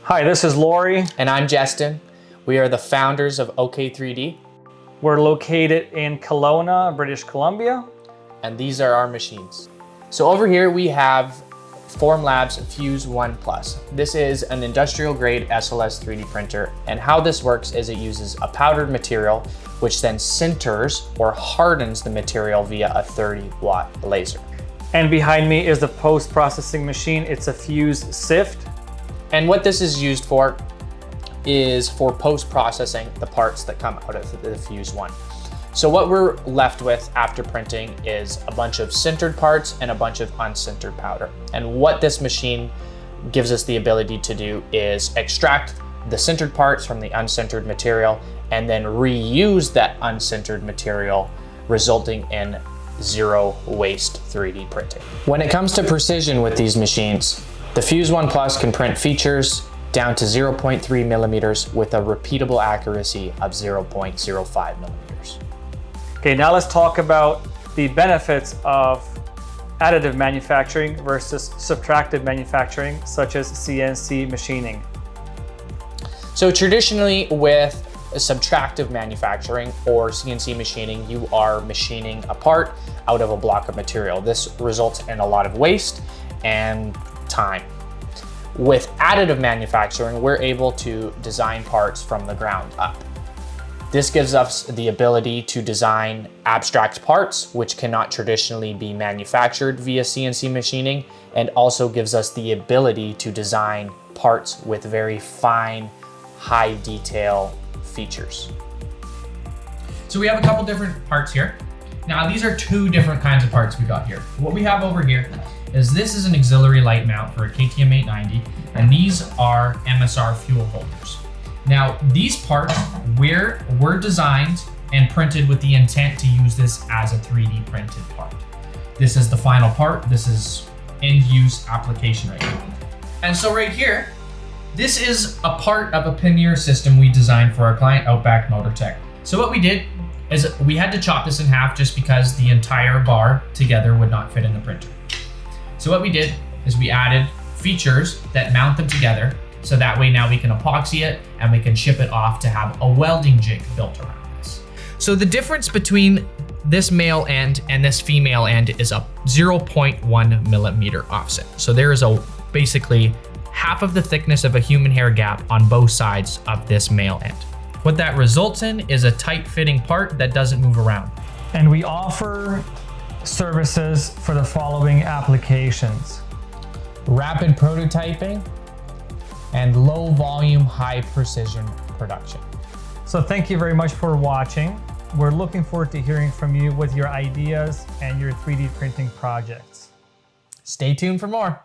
Hi, this is Lori. And I'm Justin. We are the founders of OK-3D. We're located in Kelowna, British Columbia. And these are our machines. So over here we have Formlabs Fuse 1 Plus. This is an industrial grade SLS 3D printer. And how this works is it uses a powdered material, which then sinters or hardens the material via a 30-watt laser. And behind me is the post-processing machine. It's a Fuse Sift. And what this is used for is for post-processing the parts that come out of the Fuse 1. So what we're left with after printing is a bunch of sintered parts and a bunch of unsintered powder. And what this machine gives us the ability to do is extract the sintered parts from the unsintered material and then reuse that unsintered material, resulting in zero waste 3D printing. When it comes to precision with these machines, the Fuse 1 Plus can print features down to 0.3 millimeters with a repeatable accuracy of 0.05 millimeters. Okay, now let's talk about the benefits of additive manufacturing versus subtractive manufacturing, such as CNC machining. So traditionally with subtractive manufacturing or CNC machining, you are machining a part out of a block of material. This results in a lot of waste and time. With additive manufacturing, we're able to design parts from the ground up. This gives us the ability to design abstract parts, which cannot traditionally be manufactured via CNC machining, and also gives us the ability to design parts with very fine, high detail features. So we have a couple different parts here. Now these are two different kinds of parts we got here. What we have over here is this is an auxiliary light mount for a KTM 890, and these are MSR fuel holders. Now these parts were designed and printed with the intent to use this as a 3D printed part. This is the final part. This is end use application right now. And so right here, this is a part of a pannier system we designed for our client, Outback Motor Tech. So what we did is we had to chop this in half just because the entire bar together would not fit in the printer. So what we did is we added features that mount them together, so that way now we can epoxy it and we can ship it off to have a welding jig built around this. So the difference between this male end and this female end is a 0.1 millimeter offset. So there is basically half of the thickness of a human hair gap on both sides of this male end. What that results in is a tight fitting part that doesn't move around. And we offer services for the following applications: rapid prototyping and low volume, high precision production. So thank you very much for watching. We're looking forward to hearing from you with your ideas and your 3D printing projects. Stay tuned for more.